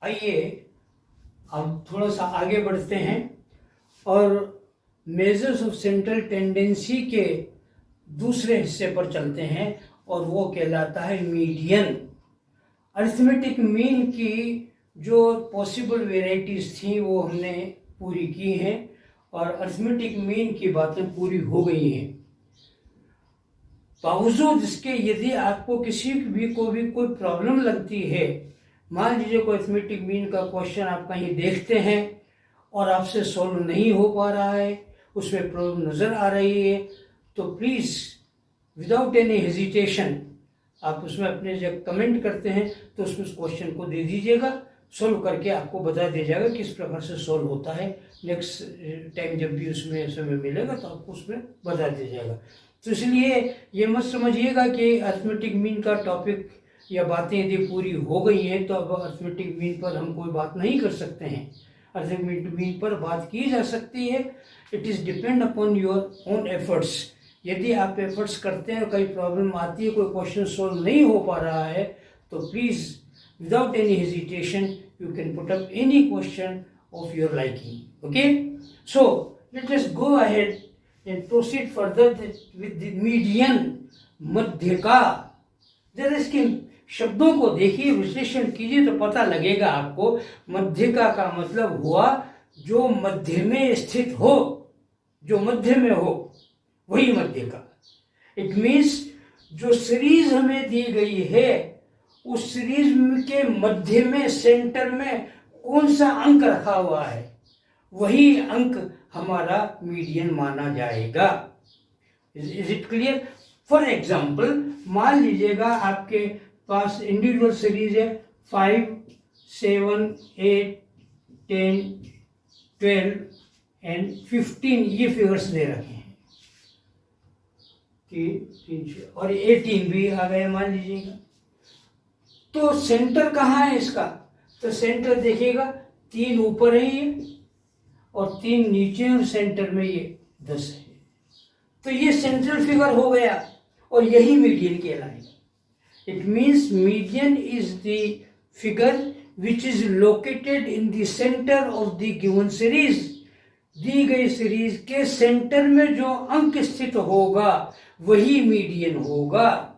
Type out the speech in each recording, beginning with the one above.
आइए अब थोड़ा सा आगे बढ़ते हैं और मेजर्स ऑफ सेंट्रल टेंडेंसी के दूसरे हिस्से पर चलते हैं और वो कहलाता है मीडियन। अरिथमेटिक मीन की जो पॉसिबल वेराइटीज़ थी वो हमने पूरी की हैं और अरिथमेटिक मीन की बातें पूरी हो गई हैं। बावजूद इसके यदि आपको किसी भी को भी कोई प्रॉब्लम लगती है, मान लीजिए कोई अरिथमेटिक मीन का क्वेश्चन आप कहीं देखते हैं और आपसे सॉल्व नहीं हो पा रहा है, उसमें प्रॉब्लम नज़र आ रही है, तो प्लीज़ विदाउट एनी हेजिटेशन आप उसमें अपने जब कमेंट करते हैं तो उसमें उस क्वेश्चन को दे दीजिएगा, सॉल्व करके आपको बता दिया जाएगा किस प्रकार से सॉल्व होता है। नेक्स्ट टाइम जब भी उसमें समय मिलेगा तो आपको उसमें बता दिया जाएगा। तो इसलिए ये मत समझिएगा कि अरिथमेटिक मीन का टॉपिक या बातें यदि पूरी हो गई हैं तो अब अरिथमेटिक मीन पर हम कोई बात नहीं कर सकते हैं। अरिथमेटिक मीन पर बात की जा सकती है, it is depend upon your own efforts. यदि आप एफर्ट्स करते हैं और कई प्रॉब्लम आती है, कोई क्वेश्चन सॉल्व नहीं हो पा रहा है, तो please without any hesitation you can put up any question of your liking. Okay, so let us go ahead and proceed further with the median, मध्यका। जरा इसके शब्दों को देखिए, विश्लेषण कीजिए तो पता लगेगा आपको। मध्यका का मतलब हुआ जो मध्य में स्थित हो, जो मध्य में हो वही मध्यका। इट मीन्स जो सीरीज हमें दी गई है उस सीरीज के मध्य में, सेंटर में कौन सा अंक रखा हुआ है वही अंक हमारा मीडियन माना जाएगा। Is it clear? For example मान लीजिएगा आपके पास इंडिविजुअल सीरीज है 5, 7, 8, 10, 12 एंड 15, ये फिगर्स दे रखे हैं, 3 और 18 भी आ गए मान लीजिएगा। तो सेंटर कहाँ है इसका? तो सेंटर देखिएगा 3 ऊपर है ये और 3 नीचे और सेंटर में ये 10 है। तो ये सेंट्रल फिगर हो गया और यही मीडियन कहलाएगा। It means median is the figure which is located in the centre of the given series. दी गई सीरीज के सेंटर में जो अंक स्थित होगा वही मीडियन होगा।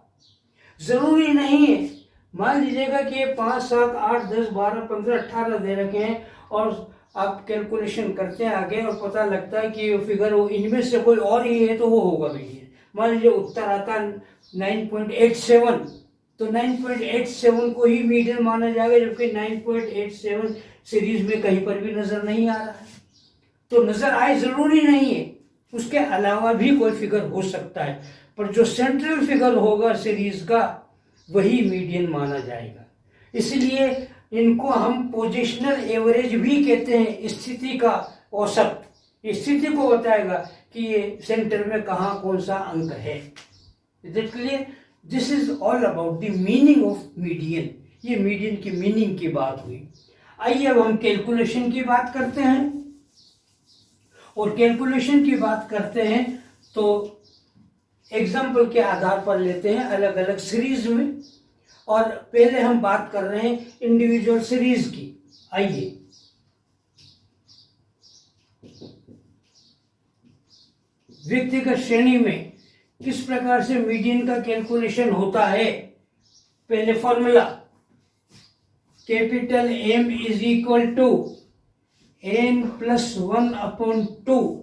जरूरी नहीं है, मान लीजिएगा कि ये 5, 7, 8, 10, 12, 15, 18 दे रखे हैं और आप कैलकुलेशन करते हैं आगे और पता लगता है कि फिगर वो इनमें से कोई और ही है तो वो होगा मीडियन। मान लीजिए उत्तर आता 9.87, तो 9.87 को ही मीडियन माना जाएगा, जबकि 9.87 सीरीज में कहीं पर भी नजर नहीं आ रहा है। तो नजर आए जरूरी नहीं है, उसके अलावा भी कोई फिगर हो सकता है, पर जो सेंट्रल फिगर होगा सीरीज का वही मीडियन माना जाएगा। इसलिए इनको हम पोजिशनल एवरेज भी कहते हैं, स्थिति का औसत। स्थिति को बताएगा कि ये सेंटर में कहाँ कौन सा अंक है। Is it clear? This is all about the meaning of median. ये मीडियन की मीनिंग की बात हुई। आइए अब हम कैलकुलेशन की बात करते हैं। और कैलकुलेशन की बात करते हैं तो एग्जाम्पल के आधार पर लेते हैं अलग अलग सीरीज में, और पहले हम बात कर रहे हैं इंडिविजुअल सीरीज की। आइए व्यक्तिगत श्रेणी में किस प्रकार से मीडियन का कैलकुलेशन होता है। पहले formula, capital M is equal to n+1/2,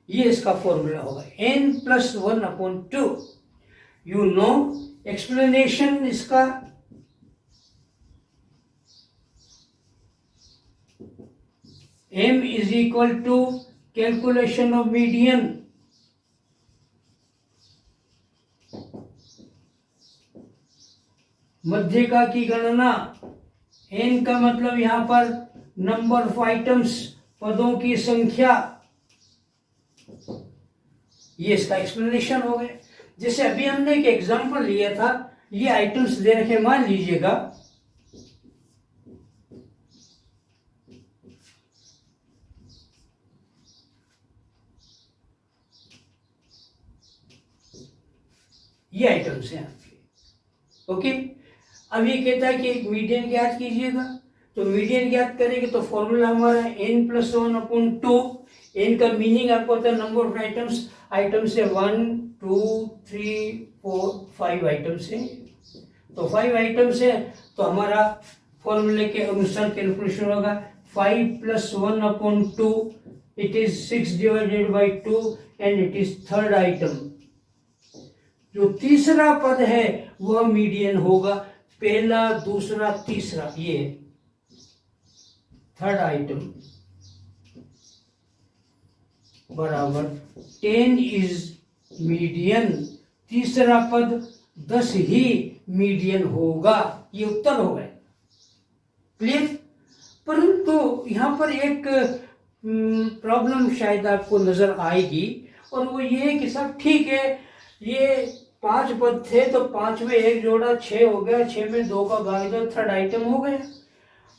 ये इसका फॉर्मूला होगा, n+1/2। यू नो एक्सप्लेनेशन इसका, m is equal to calculation of median, मध्यका की गणना। n का मतलब यहां पर नंबर ऑफ आइटम्स, पदों की संख्या, ये इसका एक्सप्लेनेशन हो गया। जैसे अभी हमने एक एग्जांपल लिया था, ये आइटम्स दे रखे, मान लीजिएगा ये आइटम्स हैं आपके, ओके। अब ये कहता है कि एक मीडियन ज्ञात कीजिएगा, तो मीडियन ज्ञात करेंगे तो फॉर्मूला हमारा n+1/2। n का मीनिंग आपको होता है नंबर ऑफ आइटम्स। आइटम्स है 1 2 3 4 5 आइटम्स है, तो 5 आइटम्स है, तो हमारा फॉर्मूले के अनुसार कैलकुलेशन होगा 5+1/2, it is 6/2 and it is third item. जो तीसरा पद है वह मीडियन होगा, पहला दूसरा तीसरा, ये थर्ड आइटम बराबर 10 इज मीडियन। तीसरा पद 10 ही मीडियन होगा। ये उत्तर हो गए, क्लियर। परंतु यहां पर एक प्रॉब्लम शायद आपको नजर आएगी, और वो ये कि सब ठीक है, ये 5 पद थे तो 5 में 1 जोड़ा 6 हो गया, 6 में 2 का भाग दो, थर्ड आइटम हो गया।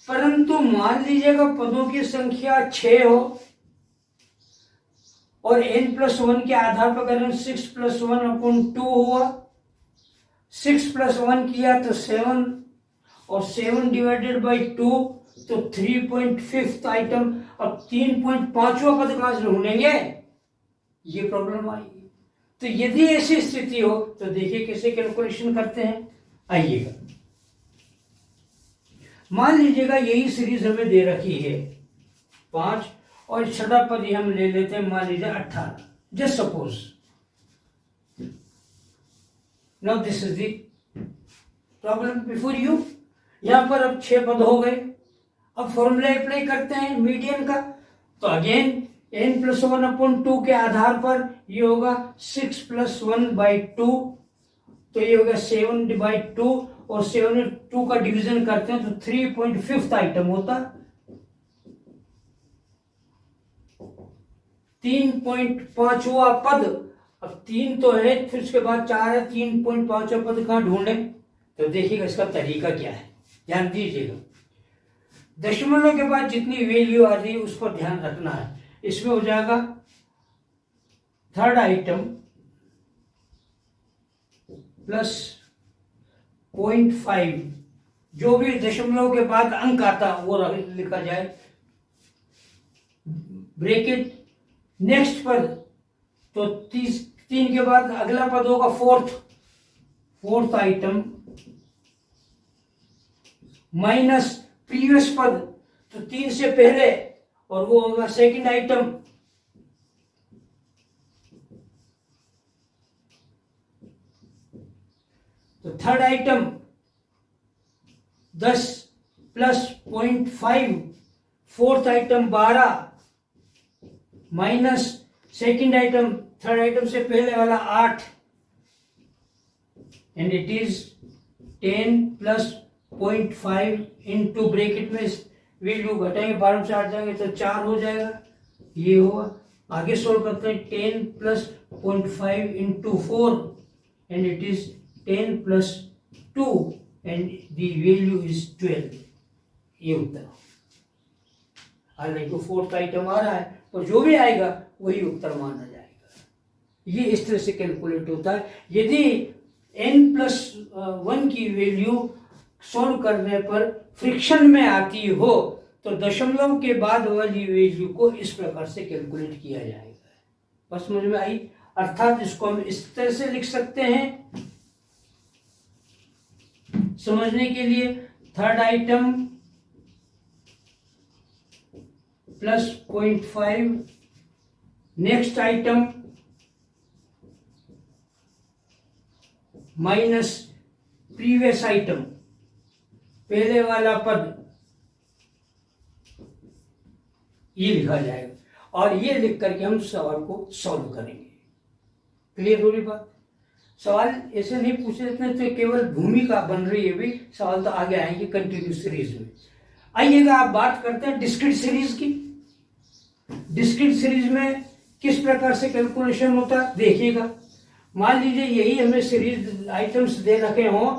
परंतु मान लीजिएगा पदों की संख्या 6 हो और n+1 के आधार पर करें 6+1/2 हुआ, 6+1 किया तो 7 और 7/2 तो 3.5 आइटम। अब 3.5वां पद कहां से ढूंढेंगे, ये प्रॉब्लम आएगी। तो यदि ऐसी स्थिति हो तो देखिए कैसे कैलकुलेशन करते हैं। आइएगा, मान लीजिएगा यही सीरीज हमें दे रखी है 5 और छठा पद हम ले लेते हैं, मान लीजिए 18, just suppose. Now this is the problem before you. यहां पर अब 6 पद हो गए। अब फॉर्मूला अप्लाई करते हैं मीडियन का, तो अगेन n+1/2 के आधार पर ये होगा 6+1/2, तो ये होगा 7/2 और 7/2 का डिवीजन करते हैं तो 3.5 आइटम होता। 3.5वां पद, अब 3 तो है, फिर उसके बाद 4 है, 3.5वां पद कहां ढूंढे, तो देखिएगा इसका तरीका क्या है, ध्यान दीजिएगा। दशमलव के बाद जितनी वैल्यू आ रही है उस पर ध्यान रखना है। इसमें हो जाएगा थर्ड आइटम प्लस 0.5, जो भी दशमलव के बाद अंक आता वो लिखा जाए, ब्रैकेट नेक्स्ट पद, तो 3 के बाद अगला पद होगा फोर्थ आइटम माइनस प्रीवियस पद, तो 3 से पहले, और वो होगा सेकंड आइटम। तो third item 10 plus 0.5, fourth item 12 minus second item, third item से पहले वाला 8, and it is 10 plus 0.5 into bracket में वैल्यू घटाएंगे, 12 से 8 जाएंगे तो 4 हो जाएगा, ये होगा। आगे सोल्व करते हैं, 10 plus 0.5 into 4 and it is 10 plus 2 and the value is 12, ये उत्तर। हालांकि फोर्थ आइटम आ रहा है, पर जो भी आएगा वही उत्तर माना जाएगा। ये इस तरह से कैलकुलेट होता है। यदि n+1 की वैल्यू सॉल्व करने पर फ्रिक्शन में आती हो तो दशमलव के बाद वाली वैल्यू को इस प्रकार से कैलकुलेट किया जाएगा। बस समझ में आई। अर्थात इसको हम इस तरह से लिख सकते हैं समझने के लिए, third item plus 0.5, next item minus previous item, पहले वाला पद, ये लिखा जाएगा और ये लिख करके हम सवाल को सॉल्व करेंगे। क्लियर हो रही बात। सवाल ऐसे नहीं पूछे जाते हैं, तो केवल भूमिका बन रही है, भी सवाल तो आगे आएंगे कंटिन्यू सीरीज में। आइएगा, आप बात करते हैं डिस्क्रीट सीरीज की। डिस्क्रीट सीरीज में किस प्रकार से कैलकुलेशन होता है देखिएगा। मान लीजिए यही हमें सीरीज आइटम्स दे रखे हों,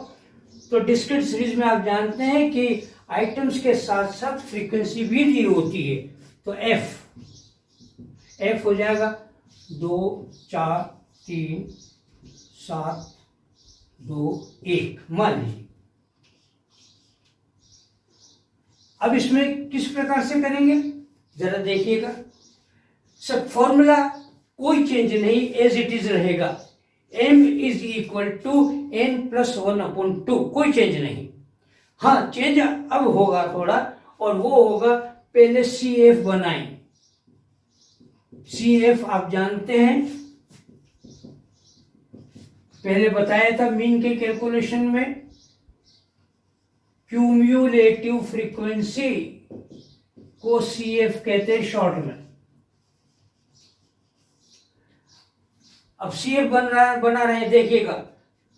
तो डिस्क्रीट सीरीज में आप जानते हैं कि आइटम्स के साथ साथ फ्रीक्वेंसी भी दी होती है। तो एफ हो जाएगा 2 4 3 7 2 1, मान लीजिए अब इसमें किस प्रकार से करेंगे जरा देखिएगा। सब फॉर्मूला कोई चेंज नहीं, एज इट इज रहेगा। m is equal to n+1/2, कोई चेंज नहीं। हाँ, चेंज अब होगा थोड़ा, और वो होगा पहले CF बनाएं। CF आप जानते हैं, पहले बताया था मीन के कैलकुलेशन में, क्यूम्यूलेटिव फ्रीक्वेंसी को CF कहते हैं शॉर्ट में। अब CF बना रहे हैं, देखिएगा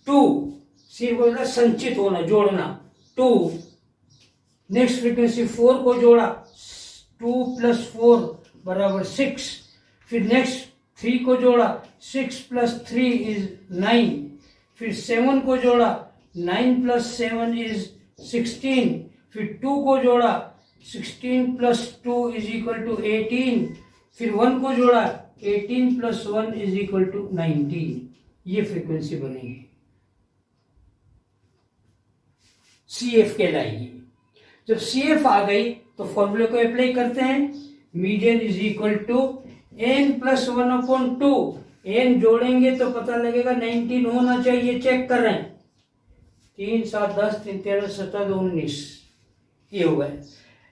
2, CF बोला संचित होना, जोड़ना 2, नेक्स्ट फ्रीक्वेंसी 4 को जोड़ा, 2 + 4 = 6, फिर नेक्स्ट 3 को जोड़ा, 6 + 3 = 9, फिर 7 को जोड़ा, 9 + 7 = 16, फिर 2 को जोड़ा, 16 + 2 = 18, फिर 1 को जोड़ा, 18 + 1 = 19। ये फ्रीक्वेंसी बनेगी, CF कहलाएगी। जब CF आ गई तो फॉर्मूले को अप्लाई करते हैं, median is equal to n+1/2। n जोड़ेंगे तो पता लगेगा 19 होना चाहिए, चेक कर रहे हैं। 3 7 10 3 13 17 2 19, ये हो गए।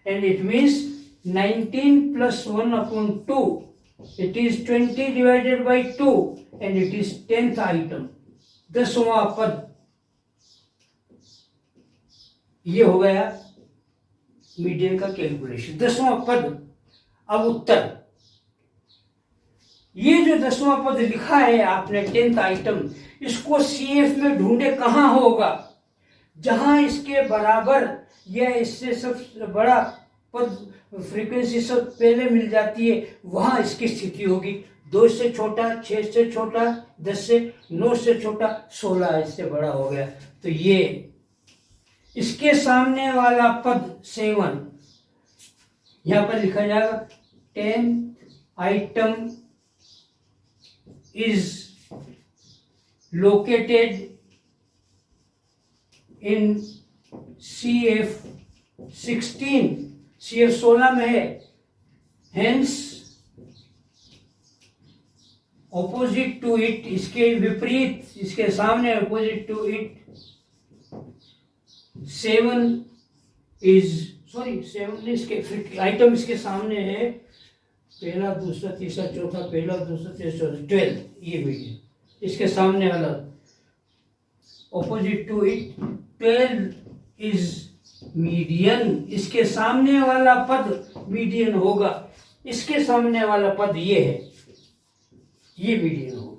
And it means 19 + 1/2, it is 20 / 2 and it is 10th item, 10वां पद। ये हो गया मीडियन का कैलकुलेशन, 10वां पद। अब उत्तर, ये जो 10वां पद लिखा है आपने 10th आइटम, इसको CF में ढूंढे, कहां होगा, जहां इसके बराबर या इससे सब बड़ा पद फ्रीक्वेंसी सब पहले मिल जाती है, वहां इसकी स्थिति होगी। 2 से छोटा, 6 से छोटा, 10 से 9 से छोटा, 16 इससे बड़ा हो गया। तो ये इसके सामने वाला पद 7 यहां पर लिखा जाएगा, 10th item is located in CF16, CF16 में है, hence opposite to it, इसके विपरीत, इसके सामने opposite to it 7 इसके आइटम इसके सामने है, पहला दूसरा तीसरा चौथा, पहला दूसरा तीसरा चौथा, 12, ये मीडियन इसके सामने वाला, opposite to it 12 is median, इसके सामने वाला पद मीडियन होगा, इसके सामने वाला पद ये है, ये मीडियन होगा।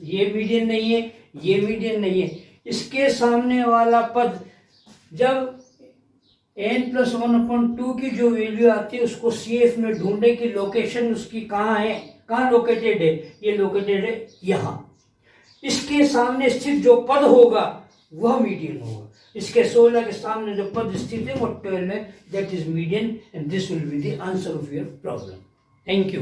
ये मीडियन नहीं है, ये मीडियन नहीं है, इसके सामने वाला पद जब n+1/2 की जो वैल्यू आती है उसको CF में ढूंढे कि लोकेशन उसकी कहाँ है, कहाँ लोकेटेड है, ये लोकेटेड है यहाँ। इसके सामने स्थित जो पद होगा वह मीडियन होगा, इसके 16 के सामने जो पद स्थित है वो 12 है, that is median, and this will be the answer of your problem. Thank you.